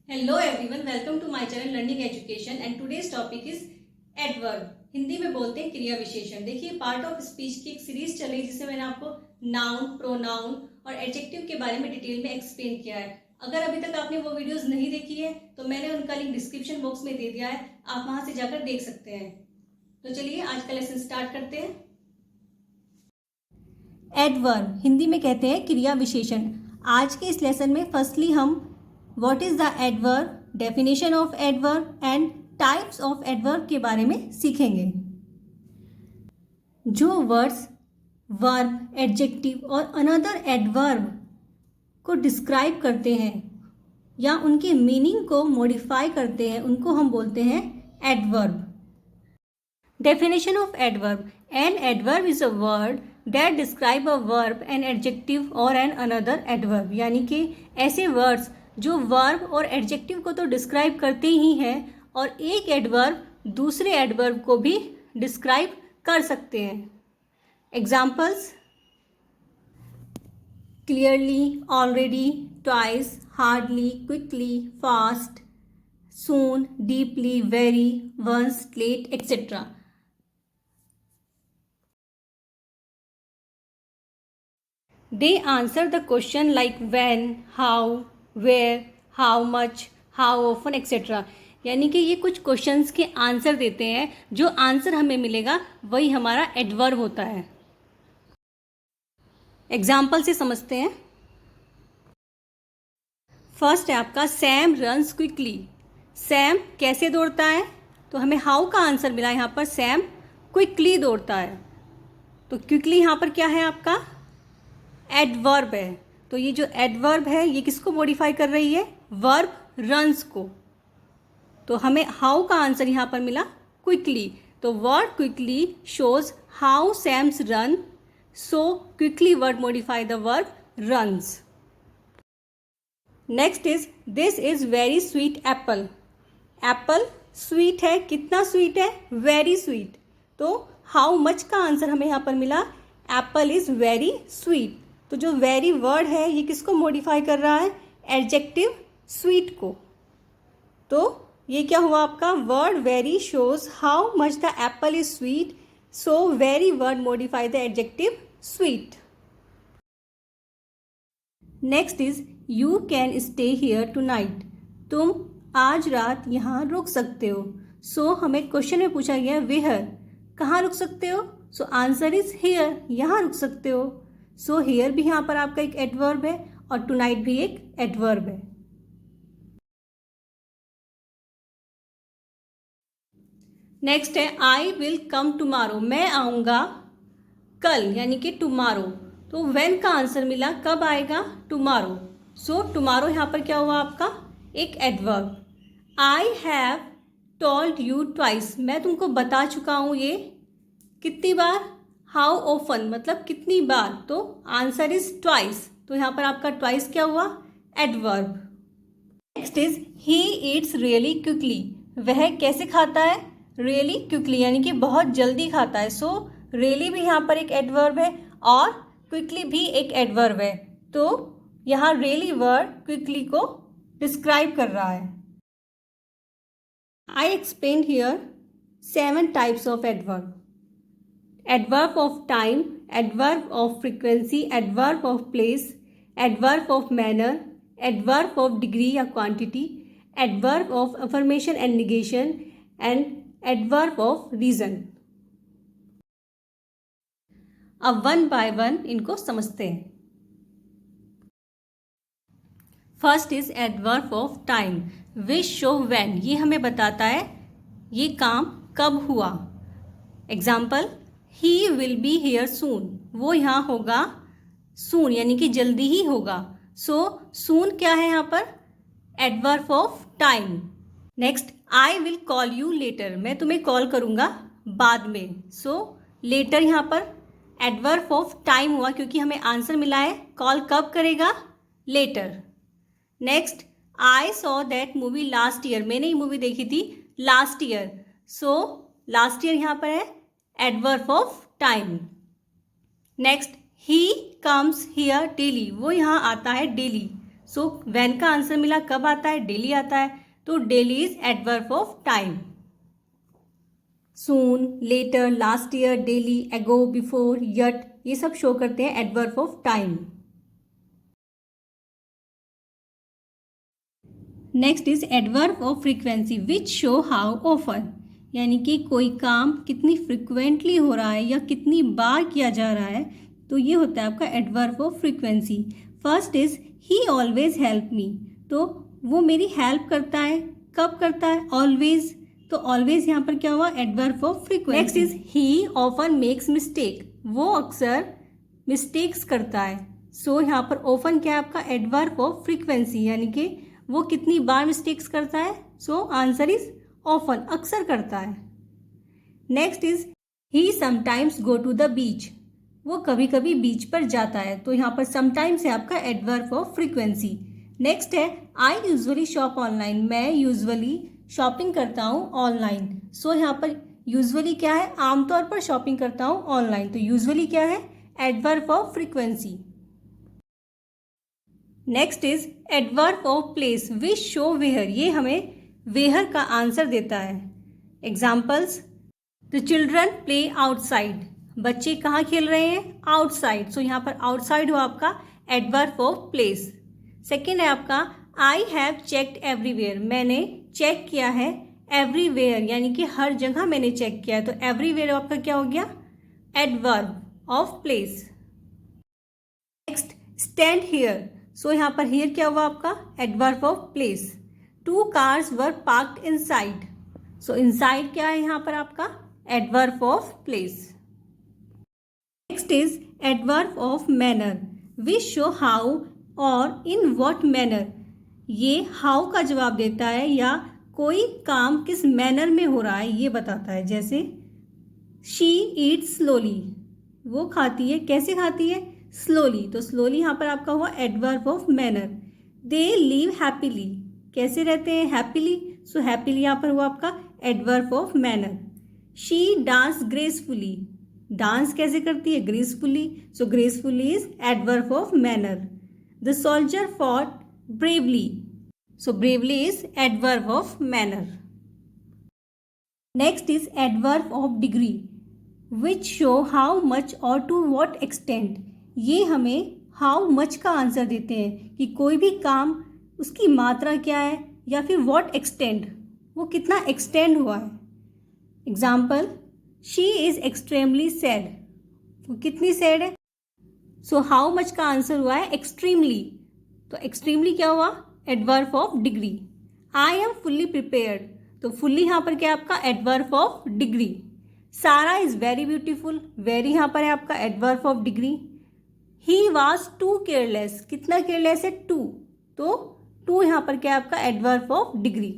Hello everyone, welcome to my channel learning education and today's topic is adverb. Hindi में बोलते हैं क्रिया विशेषण। देखिए, पार्ट ऑफ स्पीच की एक सीरीज चल रही है जिसमें मैंने आपको नाउन, प्रोनाउन और एडजेक्टिव के बारे में डिटेल में एक्सप्लेन किया है। अगर अभी तक आपने वो वीडियोस नहीं देखी है तो मैंने उनका लिंक डिस्क्रिप्शन बॉक्स में दे दिया है, आप वहां से जाकर देख सकते हैं। तो चलिए आज का लेसन स्टार्ट करते हैं। एडवर्ब हिंदी में कहते हैं क्रिया विशेषण। आज के इस लेसन में फर्स्टली हम what is the adverb, definition of adverb and types of adverb के बारे में सीखेंगे। जो वर्ड्स वर्ब, एडजेक्टिव और अनदर एडवर्ब को डिस्क्राइब करते हैं या उनके मीनिंग को मॉडिफाई करते हैं उनको हम बोलते हैं adverb. Definition of adverb. An adverb is a word that describe a verb, an adjective or an another adverb. यानी कि ऐसे words जो verb और adjective को तो describe करते ही हैं और एक adverb दूसरे adverb को भी describe कर सकते हैं। Examples: clearly, already, twice, hardly, quickly, fast, soon, deeply, very, once, late, etc. They answer the question like when, how, where, how much, how often, etc. यानी कि ये कुछ क्वेश्चंस के आंसर देते हैं। जो आंसर हमें मिलेगा वही हमारा एडवर्ब होता है। एग्जाम्पल से समझते हैं। फर्स्ट है आपका सैम रन्स क्विकली। सैम कैसे दौड़ता है? तो हमें हाउ का आंसर मिला यहाँ पर, सैम क्विकली दौड़ता है। तो क्विकली यहाँ पर क्या है आपका? एडवर्ब है। तो ये जो एडवर्ब है ये किसको मॉडिफाई कर रही है? वर्ब रन्स को। तो हमें हाउ का आंसर यहाँ पर मिला क्विकली। तो word quickly shows how Sam's run, so quickly word modify the verb runs. Next is this is very sweet apple. Apple sweet है, कितना स्वीट है? Very sweet. तो हाउ मच का आंसर हमें यहाँ पर मिला, एप्पल इज वेरी स्वीट। तो जो वेरी वर्ड है ये किसको मॉडिफाई कर रहा है? एडजेक्टिव स्वीट को। तो ये क्या हुआ आपका? Word very shows how much the apple is sweet, so very word modify the adjective sweet. Next is you can stay here tonight. तुम आज रात यहाँ रुक सकते हो। सो हमें क्वेश्चन में पूछा गया वेयर, कहाँ रुक सकते हो? सो आंसर इज हियर, यहाँ रुक सकते हो। सो हियर भी यहाँ पर आपका एक एडवर्ब है और टू नाइट भी एक एडवर्ब है। नेक्स्ट है आई विल कम टुमारो। मैं आऊँगा कल, यानी कि टुमारो। तो व्हेन का आंसर मिला, कब आएगा? टुमारो। सो टुमारो यहाँ पर क्या हुआ आपका? एक adverb. I have told you twice. मैं तुमको बता चुका हूँ ये कितनी बार? हाउ ऑफन मतलब कितनी बार। तो आंसर इज ट्वाइस। तो यहाँ पर आपका ट्वाइस क्या हुआ? Adverb. Next is he eats really quickly. वह कैसे खाता है? रियली क्विकली यानी कि बहुत जल्दी खाता है। सो रियली भी यहाँ पर एक एडवर्ब है और क्विकली भी एक एडवर्ब है। तो यहाँ रियली वर्ड क्विकली को डिस्क्राइब कर रहा है। I explain here 7 types of adverb. Adverb of time, adverb of frequency, adverb of place, adverb of manner, adverb of degree या quantity, adverb of affirmation and negation, and adverb of reason. अब one by one इनको समझते हैं। First is adverb of time, which show when. ये हमें बताता है ये काम कब हुआ। Example, he will be here soon. वो यहाँ होगा सून यानी कि जल्दी ही होगा। सो सून क्या है यहाँ पर? Adverb of time. Next, I will call you later. मैं तुम्हें कॉल करूँगा बाद में। सो लेटर यहाँ पर एडवर्ब ऑफ टाइम हुआ क्योंकि हमें आंसर मिला है कॉल कब करेगा? Later. Next, I saw that movie last year. मैंने ये मूवी देखी थी last year. So last year यहाँ पर है adverb of time. Next, he comes here daily. वो यहाँ आता है डेली। सो व्हेन का आंसर मिला कब आता है, डेली आता है, तो daily is adverb of time. Soon, later, last year, daily, ago, before, yet, ये सब शो करते हैं adverb of time. Next is adverb of frequency which show how often, यानी कि कोई काम कितनी फ्रिक्वेंटली हो रहा है या कितनी बार किया जा रहा है, तो ये होता है आपका adverb of frequency. First is he always help me, तो वो मेरी हेल्प करता है, कब करता है, ऑलवेज, तो ऑलवेज यहाँ पर क्या हुआ, adverb of frequency. Next is he often makes mistake, वो अक्सर मिस्टेक्स करता है। सो यहाँ पर ऑफन क्या है आपका, एडवर्ब ऑफ फ्रीक्वेंसी, यानी कि वो कितनी बार मिस्टेक्स करता है। सो आंसर इज ऑफन, अक्सर करता है। Next is he sometimes go to the beach, वो कभी कभी बीच पर जाता है, तो यहाँ पर समटाइम्स है आपका एडवर्ब ऑफ फ्रीक्वेंसी। नेक्स्ट है आई यूजुअली शॉप ऑनलाइन, मैं यूजुअली शॉपिंग करता हूँ ऑनलाइन। सो यहाँ पर यूजुअली क्या है, आमतौर पर शॉपिंग करता हूँ ऑनलाइन, तो यूजुअली क्या है, adverb of frequency. Next is adverb of place which show where, ये हमें वेयर का आंसर देता है। Examples, the children play outside, बच्चे कहाँ खेल रहे हैं, आउटसाइड, सो यहाँ पर आउटसाइड हो आपका एडवर्ब ऑफ प्लेस। सेकेंड है आपका आई हैव चेक्ड एवरीवेयर, मैंने चेक किया है एवरीवेयर, यानी कि हर जगह मैंने चेक किया है, तो एवरीवेयर आपका क्या हो गया, adverb of place. Next stand here, so यहाँ पर हियर क्या हुआ आपका, adverb of place. Two cars were parked inside, so inside क्या है यहाँ पर आपका, adverb of place. Next is adverb of manner which show how और इन व्हाट मैनर, ये हाउ का जवाब देता है या कोई काम किस मैनर में हो रहा है ये बताता है। जैसे शी ईट्स स्लोली, वो खाती है, कैसे खाती है, स्लोली, तो स्लोली यहाँ पर आपका हुआ adverb of manner. They live happily, कैसे रहते हैं, हैप्पीली, सो हैप्पीली यहाँ पर हुआ आपका adverb of manner. She dance gracefully, dance कैसे करती है, gracefully, so gracefully is adverb of manner. The soldier fought bravely, so bravely is adverb of manner. Next is adverb of degree which show how much or to what extent, ये हमें how much का answer देते हैं कि कोई भी काम उसकी मात्रा क्या है या फिर what extent, वो कितना extend हुआ है। Example, she is extremely sad, वो कितनी sad है, so how much का आंसर हुआ है extremely, तो एक्सट्रीमली क्या हुआ, adverb of degree. I am fully prepared, तो फुल्ली यहाँ पर क्या है आपका adverb of degree. Sara is very beautiful, very यहाँ पर है आपका adverb of degree. He was too careless, कितना केयरलेस है, टू, तो टू यहाँ पर क्या है आपका adverb of degree.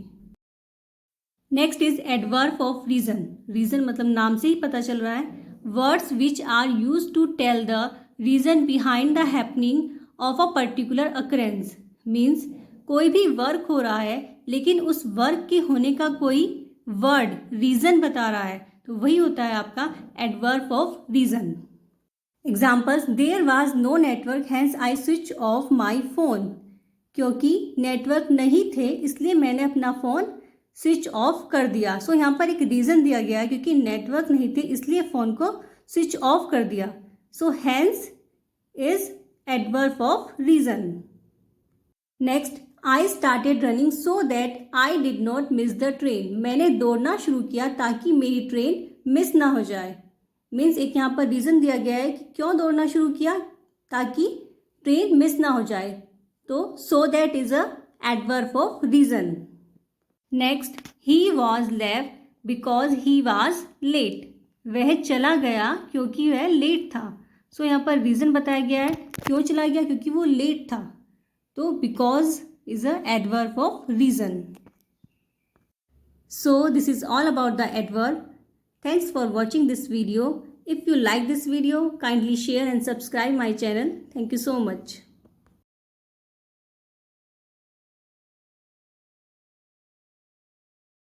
Next is adverb of reason, reason मतलब नाम से ही पता चल रहा है, words which are use to tell the reason behind the happening of a particular occurrence, means कोई भी वर्क हो रहा है लेकिन उस वर्क के होने का कोई वर्ड रीजन बता रहा है, तो वही होता है आपका adverb of reason. Examples, there was no network hence I switch off my phone, क्योंकि नेटवर्क नहीं थे इसलिए मैंने अपना फ़ोन स्विच ऑफ कर दिया। सो यहाँ पर एक रीज़न दिया गया है, क्योंकि नेटवर्क नहीं थे इसलिए फ़ोन को स्विच ऑफ कर दिया। So hence is adverb of reason. Next, I started running so that I did not miss the train, मैंने दौड़ना शुरू किया ताकि मेरी ट्रेन मिस ना हो जाए। मीन्स एक यहाँ पर रीज़न दिया गया है कि क्यों दौड़ना शुरू किया, ताकि ट्रेन मिस ना हो जाए, तो so that is a adverb of reason. Next, he was left because he was late, वह चला गया क्योंकि वह लेट था। सो यहाँ पर रीज़न बताया गया है क्यों चला गया, क्योंकि वो लेट था, तो because is a adverb of reason. So this is all about the adverb. Thanks for watching this video. If you like this video, kindly share and subscribe my channel. Thank you so much.